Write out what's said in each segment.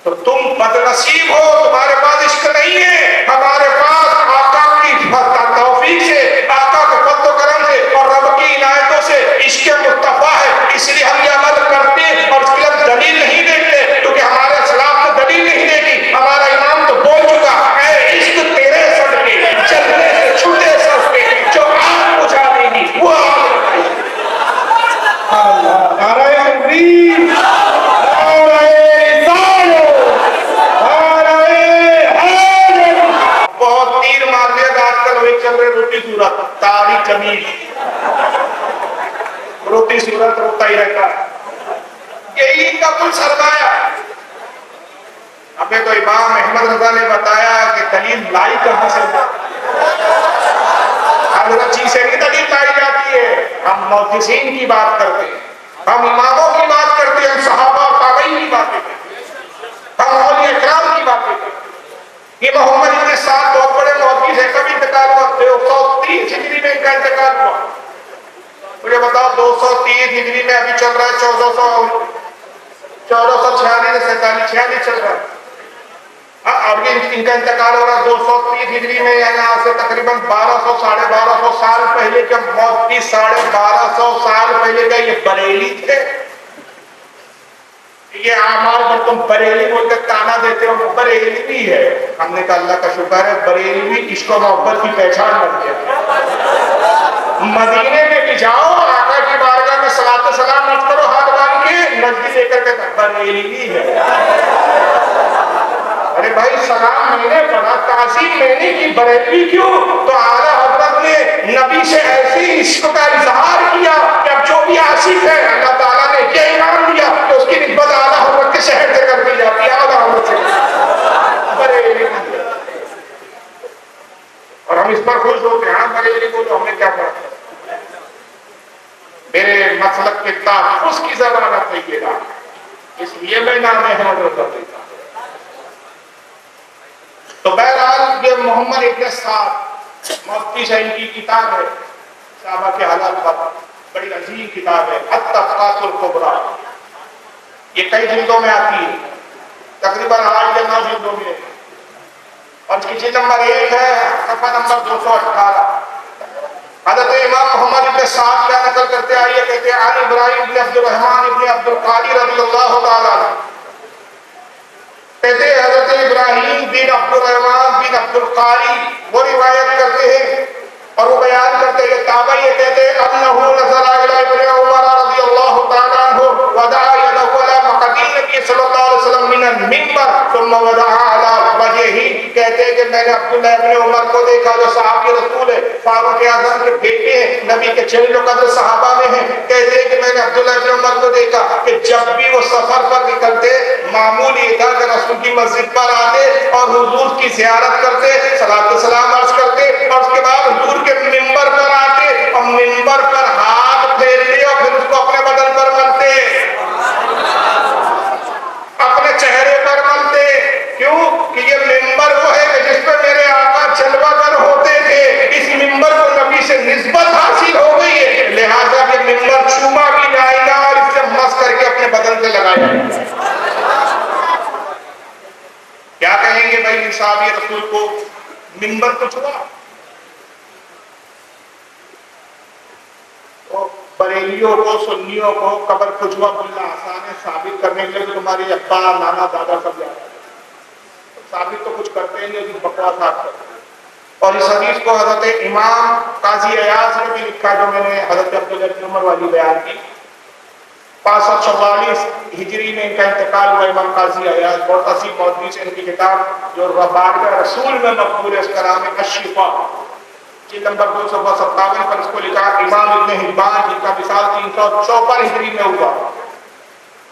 تو تم بدنصیب ہو، تمہارے پاس عشق نہیں ہے. ہمارے پاس آقا کی توفیق سے، آقا کے فضل و کرم سے اور رب کی عنایتوں سے عشق مصطفیٰ ہے. اس لیے ہم یہ عمل کرتے ہیں اور اس کے لیے دلیل نہیں دیکھتے، کیونکہ ہمارے اسلام نے دلیل نہیں دیکھی. ہمارا امام تو بول چکا، اے عشق تیرے صدقے چلنے سے چھوٹے سستے، جو آگ بجھا دے گی وہ آگ بتائے گی. نعرہ تکبیر، نعرہ رسالت، نعرہ حیدر. بہت تیر مار لیا آج کل وہی چل رہے روٹی صورت تاری جمیل، روٹی صورت روتا ہی رہتا. یہی کا کل سرمایہ. ہمیں تو امام احمد رضا نے بتایا کہ دلیل لائی کہاں سے. حضرت جی سے نہیں دلیل لائی جاتی ہے. ہم محدثین کی بات کرتے ہیں، ہم اماموں کی بات کرتے ہیں، ہم صحابہ تابعین کی باتیں کرتے ہیں، ہم اولیاء اکرام کی باتیں کرتے ہیں. یہ محمد ابن سعد بہت بڑے محدث ہیں، کب انتقال ہوا؟ 230 ہجری میں ان کا انتقال ہوا. مجھے بتاؤ 230 ہجری میں ابھی چل رہا ہے 1446 47 چل رہا ہے. اب ان کا انتقال ہو رہا ہے 230 ہجری میں، یہاں سے تقریباً 1200 ساڑھے 1200 سال پہلے کے محدث، 1250 سال پہلے کا یہ بریلی تھے. یہ اعمال پر تم بریلی بول کے تانا دیتے ہو، بریلی بھی ہے. ہم نے کہا اللہ کا شکر ہے بریلی بھی عشق و محبت کی پہچان بن گیا. مدینے میں بھی جاؤ، آقا کی بارگاہ میں صلاۃ و سلام مت کرو ہاتھ باندھ کے، نزدیک لے کر کے بریلی بھی ہے. ارے بھائی سلام میں نے پڑھا، تعظیم میں نے کی، بریلی کیوں؟ تو اعلیٰ حضرت نے نبی سے ایسی عشق کا اظہار کیا کہ اب جو بھی عاشق ہے اللہ تعالیٰ نے یہ انعام دیا کہ اس کی نسبت اعلیٰ حضرت کے شہر سے کر دی جاتی ہے. اعلیٰ حضرت سے بریلی. اور ہم اس پر خوش ہوتے ہیں، ہاں بریلی کو تو ہم نے کیا پڑھا. میرے مسلک کے تحفظ کی ضمانت نہیں دے رہا، اس لیے میں نام احمد رضا دیتا. تو بہرحال یہ محمد ابن سعد محدث ہے، ان کی کتاب ہے صحابہ کے حالات پر، بڑی عظیم کتاب ہے الطبقات الکبریٰ. یہ کئی جلدوں میں آتی ہے، تقریباً 8 یا 9 جلدوں میں، اور اس کی جلد نمبر 1 ہے، صفحہ نمبر 218. حضرت امام محمد ابن سعد کیا نقل کرتے آئیے، کہتے ہیں عن ابراہیم بن عبد الرحمن ابن عبد القادر رضی اللہ تعالیٰ عنہ. کہتے ہیں حضرت ابراہیم بن عبد الرحمن بن عبد القاری وہ روایت کرتے ہیں اور وہ بیان کرتے ہیں، تابعی یہ کہتے ہیں انہو نظر الی ابن عمر رضی اللہ تعالیٰ عنہ ودعا یدہ علی مقدم نبی صلی اللہ علیہ وسلم من المنبر ثم وضعها علی وجہہ. کہتے ہیں کہ میں نے عبداللہ ابن عمر کو دیکھا جو صحابی رسول ہے، فاروق اعظم کے بیٹے ہیں، نبی کے جلیل القدر صحابہ میں ہیں. کہتے ہیں کہ میں نے عبداللہ ابن عمر کو دیکھا کہ جب بھی وہ سفر پر نکلتے معمول یہ تھا کہ رسول کی مسجد پر آتے اور حضور کی زیارت کرتے، صلاۃ و سلام عرض کرتے، اور اس کے بعد حضور کے منبر پر آتے اور منبر پر ہاتھ پھیرتے اور پھر اس کو اپنے بدن پر ملتے، اپنے چہرے پر ملتے. کیوں کہ یہ منبر وہ ہے کہ جس پہ میرے آقا جلوہ گر ہوتے تھے. اس منبر کو نبی سے نسبت حاصل ہو گئی ہے، لہذا یہ منبر چوما بھی جائے گا اور اس سے مس کر کے اپنے بدن پہ لگایا جائے گا. کیا کہیں گے بھائی صحابی رسول کو منبر تو چھوا. تو بریلیوں کو سنیوں کو قبر کھجوا بلنا آسان ہے، ثابت کرنے کے لیے تمہاری ابا نانا دادا سب جاتا ہے، ثابت تو کچھ کرتے ہیں لیکن بکواس آپ کرتے ہیں. اور اس حدیث کو حضرت امام قاضی ایاز نے بھی لکھا جو میں نے حضرت عبداللہ بن عمر والی بیان کی. 544 ہجری میں ان کا انتقال ہوا. امام قاضی ایاز بہت عظیم محدث ہے، ان کی کتاب جو بارگاہ رسول میں مقبول ہے اس کا نام ہے الشفا، جلد نمبر 257 پر اس کو لکھا. امام ابن حبان جن کا وصال 354 ہجری میں ہوا،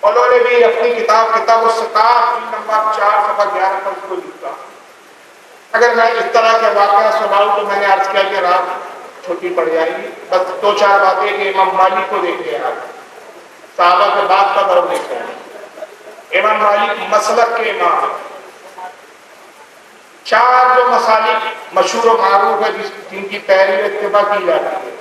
انہوں نے بھی اپنی کتاب کتاب الثقات جلد نمبر 4 صفحہ 11 پر اس کو لکھا. اگر میں اس طرح کے واقعہ سناؤں تو میں نے عرض کیا کہ رات چھوٹی پڑ جائے گی. بس 2-4 باتیں کہ امام مالک کو دیکھ لیا، صحابہ کے بعد کا دور دیکھ رہے ہیں. امام مالک مسلک کے امام، 4 جو مسالک مشہور و معروف ہے جن کی پیروی اتباع کی جاتی ہے،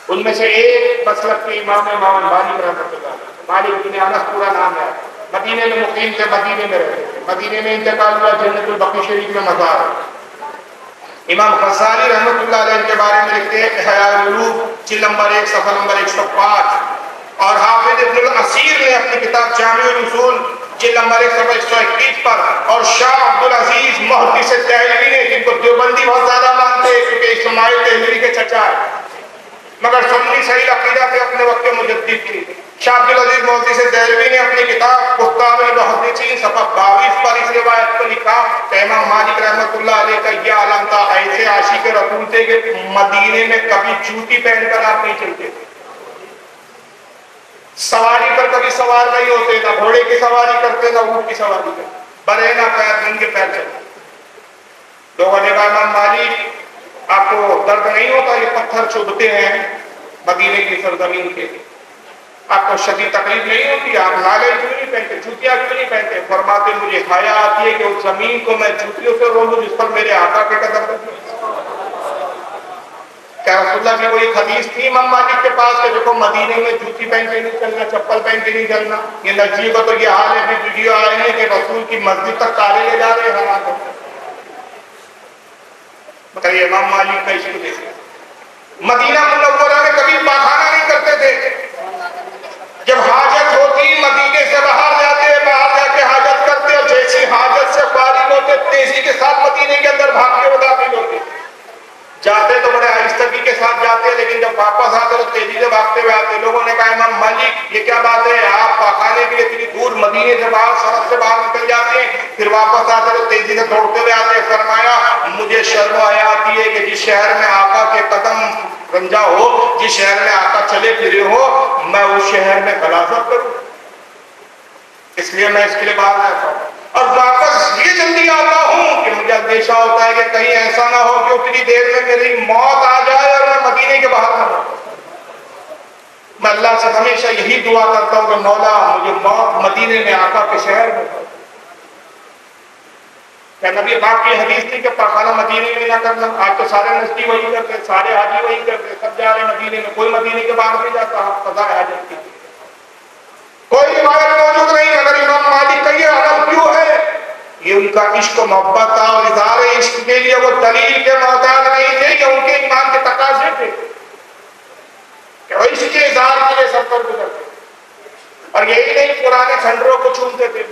ان میں سے ایک مسلک کے امام امام مالک رحمۃ اللہ. مالک بن انس پورا نام ہے. مدینے میں مقیم تھے، مدینے میں رہتے تھے، مدینے میں انتقال ہوا، جنت البقیع شریف میں مزار ہے۔ امام غزالی رحمۃ اللہ علیہ کے بارے میں لکھتے ہیں احیاء العلوم جلد نمبر 1 صفحہ نمبر 105، اور حافظ ابن الاسیر نے اپنی کتاب جامع الاصول جلد نمبر 1 صفحہ 121 پر، اور شاہ عبدالعزیز محدث دہلوی نے، جن کو دیوبندی بہت زیادہ مانتے ہیں کیونکہ اسماعیل دہلوی کے چچا ہے، مگر سنی صحیح عقیدہ سے اپنے وقت کے مجدد تھی، شاہ عبدالعزیز محدث دہلوی نے اپنی کتاب کتاب المحدثین صفحہ 22 پر اس روایت کو لکھا کہ امام مالک رحمۃ اللہ علیہ کا یہ عالم تھا، ایسے عاشق رسول تھے کہ مدینے میں کبھی جوتی پہن کر آپ نہیں چلتے تھے، سواری پر کبھی سوار نہیں ہوتے، نہ گھوڑے کی سواری کرتے نہ اونٹ کی سواری کرتے، برہنہ پیر ننگے پیر چلتے۔ لوگوں نے کہا امام مالک آپ کو درد نہیں ہوتا، یہ پتھر چبھتے ہیں مدینے کی سرزمین کے، آپ کو شدید تکلیف نہیں ہوتی، آپ نالے کیوں نہیں پہنتے، جوتیاں کیوں نہیں پہنتے؟ فرماتے مجھے حیا آتی ہے کہ اس زمین کو میں جوتیوں سے رولوں جس پر میرے آقا کے قدم رکھے۔ کیا رسول اللہ کی کوئی حدیث تھی امام مالک کے پاس کہ دیکھو مدینے میں جوتی پہن کے نہیں چلنا، چپل پہن کے نہیں چلنا؟ یہ نجی کا تو یہ حال ہے، بھی ویڈیو آ رہی ہے کہ رسول کی مسجد تک تالے لے جا رہے ہیں حالات ہوتے۔ بتائیے امام مالک کا عشق دیکھیں، مدینہ منورہ میں کبھی پاخانہ نہیں کرتے تھے، جب حاجت ہوتی مدینے سے باہر جاتے، باہر جا کے حاجت کرتے، اور جیسی حاجت سے فارغ ہوتے تیزی کے ساتھ مدینے کے اندر بھاگ کے داخل ہوتے، جاتے تو بڑے آہستگی کے ساتھ جاتے، لیکن جب واپس آتے تو تیزی سے بھاگتے ہوئے آتے۔ لوگوں نے کہا امام مالک یہ کیا بات ہے، آپ پاخانے کے لیے اتنی دور مدینے سے باہر سڑک سے باہر نکل جاتے ہیں، پھر واپس آتے تو تیزی سے دوڑتے ہوئے آتے؟ فرمایا مجھے شرم و حیا آتی ہے کہ جس شہر میں آقا کے قدم رنجا ہو، جس شہر میں آقا چلے پھرے ہو، میں اس شہر میں غلاظت کروں، اس لیے میں اس کے لیے باہر جاتا ہوں، اور واپس یہ جلدی آتا ہوں کہ مجھے اندیشہ ہوتا ہے کہ کہیں ایسا نہ ہو کہ اتنی دیر میں میری موت آ جائے اور میں مدینے کے باہر نہ ہوں۔ میں اللہ سے ہمیشہ یہی دعا کرتا ہوں کہ مولا مجھے موت مدینے میں آقا کے شہر میں ہو۔ کیا نبی پاک کی حدیث تھی کہ پاخانہ مدینے میں نہ کرنا؟ آج تو سارے نسلی وہی کرتے، سارے حاجی وہی کرتے، سب جا رہے مدینے میں، کوئی مدینے کے باہر نہیں جاتا قضاء حاجت کی۔ کوئی روایت موجود نہیں، مگر امام مالک کا یہ عمل کیوں ہے؟ یہ ان کا عشق و محبت تھا، اور اظہار عشق کے لیے وہ دلیل کے محتاج نہیں تھے، کہ ان کے ایمان کے تقاضے تھے کہ وہ عشق کے اظہار کے لیے سب پر گزرتے، اور یہی نہیں پرانے کھنڈروں کو چومتے تھے،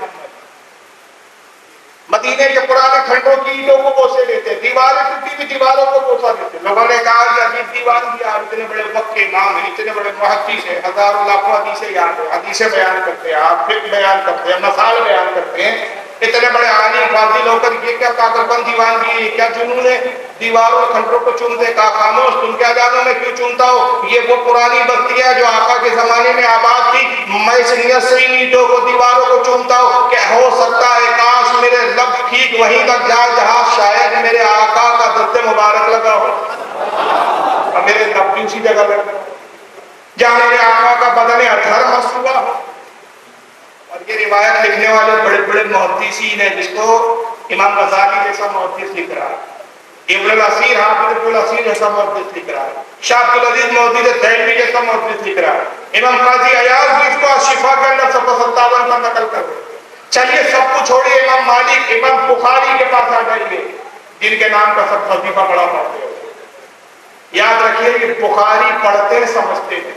مدینے کے پرانے کھنڈوں کی اینٹوں کو بوسے دیتے، دیواریں ٹوٹی ہوئی دیواروں کو بوسا دیتے۔ لوگوں نے کہا کہ عجیب دیوان دیا، اتنے بڑے وقت کے امام ہیں، اتنے بڑے محدث ہیں، ہزاروں لاکھوں حدیثیں یاد ہیں، حدیثیں بیان کرتے ہیں، آپ فقہ بیان کرتے ہیں، مسائل بیان کرتے ہیں، اتنے بڑے عالم فاضل ہو کر یہ کیا پاگل پن دیوان دیے، کیا جنون ہے، دیواروں کھنڈوں کو چومتے؟ کہا خاموش، تم کیا جانو میں کیوں چومتا ہوں؟ یہ وہ پرانی بستیاں جو آقا کے زمانے میں آباد تھی، میں اس نیت سے ان اینٹوں کو دیواروں کو چومتا ہوں کہ ہو سکتا ہے کاش میرے لب ٹھیک وہیں تک جائے جہاں شاید میرے آقا کا دست مبارک لگا ہو، اور میرے لب بھی اسی جگہ لگا ہو جہاں میرے آقا کا بدن اطہر مس ہوا ہو۔ اور یہ روایت لکھنے والے بڑے بڑے محدثین ہیں، جس کو امام غزالی جیسا محدث لکھ رہا ہے، ابن الاسیر حافظ ابن الاسیر جیسا محدث لکھ رہا ہے، شاہ عبدالعزیز محدث دہلوی جیسا محدث لکھ رہا ہے، امام قاضی عیاض بھی اس کو شفا کے اندر 57 پر نقل کر رہے۔ چلیے سب کچھ چھوڑیے، امام مالک امام بخاری کے پاس آ جائیے، جن کے نام کا سب وظیفہ بڑا پڑھتے ہو۔ یاد رکھیے یہ بخاری پڑھتے سمجھتے ہیں،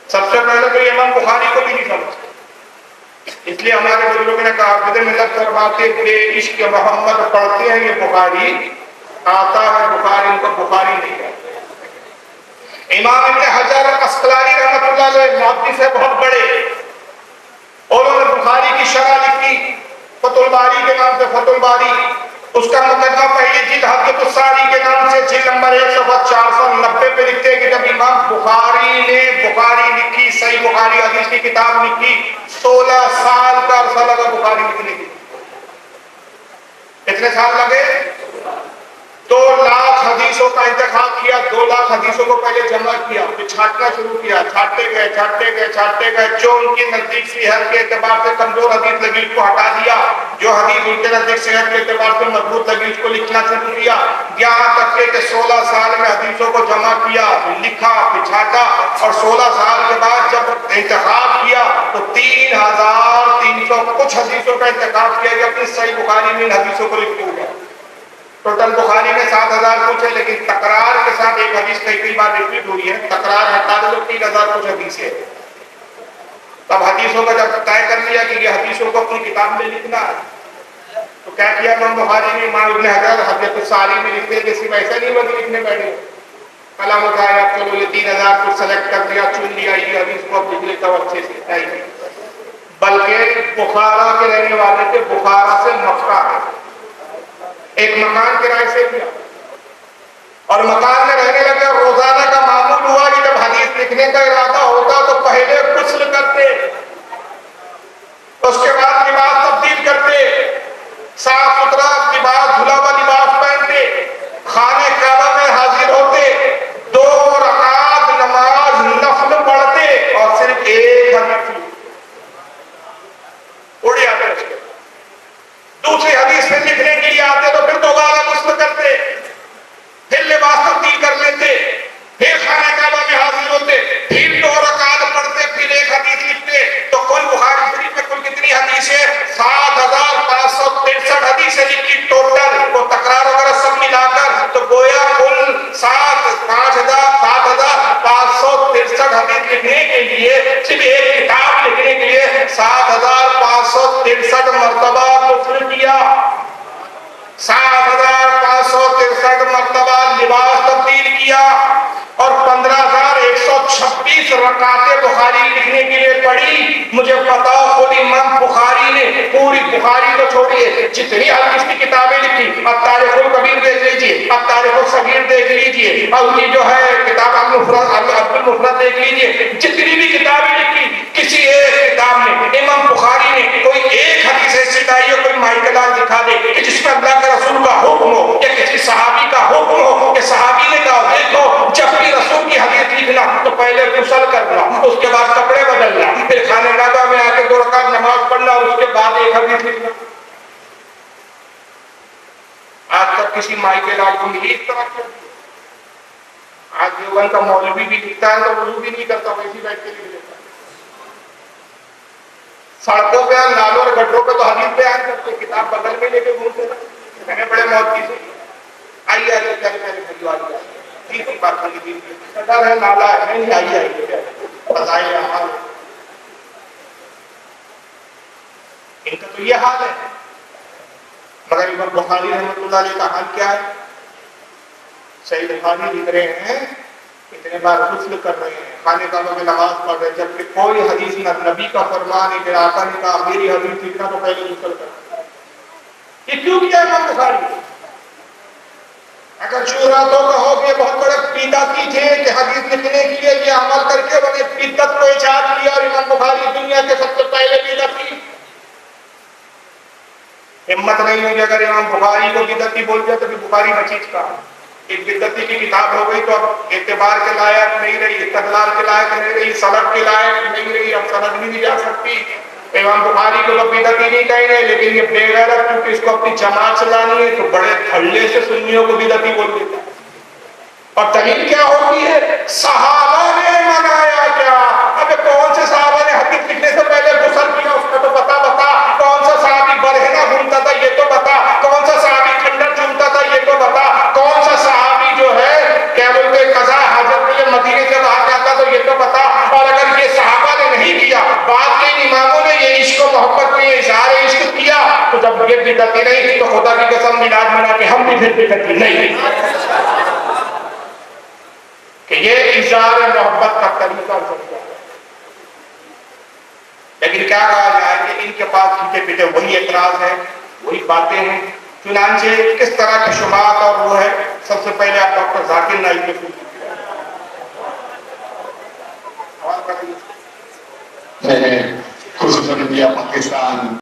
سب سے پہلے تو امام بخاری کو بھی نہیں سمجھتے، اس لیے ہمارے بزرگوں نے کہا حافظ ملت فرماتے بے عشق محمد پڑھتے ہیں یہ بخاری، آتا ہے بخاری ان کو بخاری نہیں کہتے۔ امام ابن حجر اسقلانی رحمۃ اللہ علیہ محدث ہے بہت بڑے، انہوں نے بخاری کی شرح لکھی فتح الباری کے نام سے، فتح الباری، اس کا مقدمہ پہلی جلد حدیث الساری کے نام سے جلد نمبر 1 صفحہ 490 پہ لکھتے ہیں کہ جب امام بخاری نے بخاری لکھی، صحیح بخاری حدیث کی کتاب لکھی، 16 سال کا عرصہ لگا بخاری لکھنے کے۔ کتنے سال لگے؟ 2 لاکھ حدیثوں کا انتخاب کیا، 2 لاکھ حدیثوں کو پہلے جمع کیا، پھر چھانٹنا شروع کیا، چھانٹتے گئے، جو ان کی نزدیک صحت کے اعتبار سے کمزور حدیث لگی اس کو ہٹا دیا، جو حدیث ان کے نزدیک صحت کے اعتبار سے مضبوط لگی اس کو لکھنا شروع کیا، یہاں تک کہ 16 سال میں حدیثوں کو جمع کیا، لکھا، پچھاٹا، اور 16 سال کے بعد جب انتخاب کیا تو 3300 کچھ حدیثوں کا انتخاب کیا کہ اپنی صحیح بخاری میں ان حدیثوں کو لکھوں گا۔ ٹوٹل بخاری میں 7000 کچھ ہے، لیکن تکرار کے ساتھ ایک حدیث کئی بار ریپیٹ ہوئی ہے، تکرار ہٹا دو تو 3000 کچھ حدیث ہے۔ تب حدیثوں کا جب طے کر لیا کہ یہ حدیثوں کو اپنی کتاب میں لکھنا ہے تو کیا کیا امام بخاری نے، امام ابن حجر حجۃ الصاری میں لکھتے کہ صرف ایسا نہیں ہوا کہ لکھنے بیٹھے، قلم اٹھایا، چلو یہ 3000 کچھ سلیکٹ کر دیا، چن لیا، یہ حدیث کو اب لکھ لیتا ہوں اچھے سے، بلکہ بخارا کے رہنے والے تھے، بخارا سے مکہ ایک مکان کرائے سے کیا اور مکان میں رہنے لگے، اور روزانہ کا معمول ہوا کہ جب حدیث لکھنے کا ارادہ ہوتا تو پہلے غسل کرتے، اس کے بعد لباس تبدیل کرتے، صاف ستھرا لباس، دھلا ہوا لباس پہنتے، خانے کعبہ میں حاضر ہوتے، 2 رکعت نماز نفل پڑھتے اور صرف ایک حدیث اڑ جاتے، اس کے دوسری حدیث میں لکھنے کے لیے آتے تو پھر دوبارہ غسل کرتے، پھر لباس تبدیل کر لیتے، پھر خانہ کعبہ میں حاضر ہوتے، پھر 2 رکعت پڑھتے، پھر ایک حدیث لکھتے۔ تو کل بخاری شریف میں کل کتنی حدیثیں؟ 7563 حدیثیں لکھی ٹوٹل، وہ تکرار وغیرہ سب ملا کر، تو گویا کل 7563 حدیث لکھنے کے لیے، صرف ایک کتاب لکھنے کے لیے 7563 مرتبہ غسل کیا، 7563 مرتبہ لباس تبدیل کیا، اور 15126 رکعتیں بخاری لکھنے کے لیے پڑھی۔ مجھے بتاؤ خود امام بخاری نے پوری بخاری کو چھوڑیے جتنی حدیث کی کتابیں لکھی، اب تاریخ الکبیر دیکھ لیجیے، اب تاریخ الصغیر دیکھ لیجیے، اور ان کی جو ہے کتاب عبد المفرد دیکھ لیجیے، جتنی بھی کتابیں لکھی کسی ایک کتاب میں امام بخاری نے کوئی ایک حدیث ایسی لائی ہو، کوئی مائکلان دکھا دے کہ جس میں اللہ کے رسول کا حکم ہو یا کسی صحابی کا حکم ہو کہ صحابی نے کہا دیکھو جب بھی رسول کی حدیث لکھنا تو پہلے غسل کرنا، اس کے بعد کپڑے بدلنا، پھر خانہ کعبہ میں آ کے 2 رکعت نماز پڑھنا، اور اس کے بعد ایک حدیث لکھنا۔ آج تک کسی مائکلان کو ملی اس طرح کر دیا؟ آج دیوبند کا مولوی بھی لکھتا ہے تو وضو بھی نہیں کرتا، ویسے بیٹھ کے لکھ لیتا ہے۔ سڑکوں پہ نالوں اور گڈھوں پہ تو حدیث بیان کرتے، کتاب بغل میں لے کے گھومتے تھے۔ میں نے بڑے موت کی سے آئیے بات کری ڈر ہے، نالا ہے نہیں، آئیے بتائیے حال ان کا تو یہ حال ہے۔ مگر امام بخاری رحمۃ اللہ علیہ کا حال کیا ہے؟ صحیح بخاری لکھ رہے ہیں، اتنے بار غسل کر رہے ہیں، خانہ کعبہ میں نماز پڑھ رہے ہیں، جبکہ کوئی حدیث نہ نبی کا فرمان ہے، میرے آقا نے کہا میری حدیث لکھنا تو پہلے غسل کرنا۔ یہ کیوں کیا امام بخاری؟ اگر شورا تو کہو کہ بہت بڑے بدعتی تھے کہ حدیث لکھنے کے لیے یہ عمل کر کے انہوں نے بدعت کو ایجاد کیا، اور امام بخاری دنیا کے سب سے پہلے بدعتی۔ ہمت نہیں ہوگی اگر امام بخاری کو بدعتی بول دیا تو بخاری بچیز کا ایک بدعتی کی کتاب ہو گئی تو اب اعتبار کے لائق نہیں رہی، استدلال کے لائق نہیں رہی، سند کے لائق نہیں رہی، اب سند بھی نہیں جا سکتی۔ امام بخاری کو لوگ بدعتی نہیں کہیں گے، لیکن یہ بے غیرت کیونکہ اس کو اپنی جماعت چلانی ہے تو بڑے دھڑلے سے سنیوں کو بدعتی بول دیتا ہے۔ اور دلیل کیا ہوتی ہے؟ صحابہ نے منایا کیا؟ اب کون سے صحابہ نے حدیث لکھنے سے پہلے غسل کیا اس کا تو بتا، کون سا صحابی برہنہ گھومتا تھا یہ تو بتا، کون سا صحابی کھنڈر چومتا تھا یہ تو بتا، کون سا صحابی جو ہے کیا بولتے قضاء حاجت کے لیے مدینے سے باہر جاتا تو یہ تو بتا۔ اور اگر یہ صحابہ نے نہیں کیا، بعد کے اماموں نے یہ عشق و محبت میں اظہار عشق کیا، تو جب یہ بدعتی نہیں تو خدا کی قسم میلاد منا کے ہم بھی پھر بدعتی نہیں، کہ یہ اظہار محبت کا طریقہ ہے۔ لیکن کیا کہا جائے کہ ان کے پاس جھوٹے پیٹے وہی اعتراض ہے، وہی باتیں ہیں۔ چنانچہ کس طرح کی شبہات اور وہ ہے، سب سے پہلے آپ ڈاکٹر ذاکر نائک کو خصوصاً انڈیا پاکستان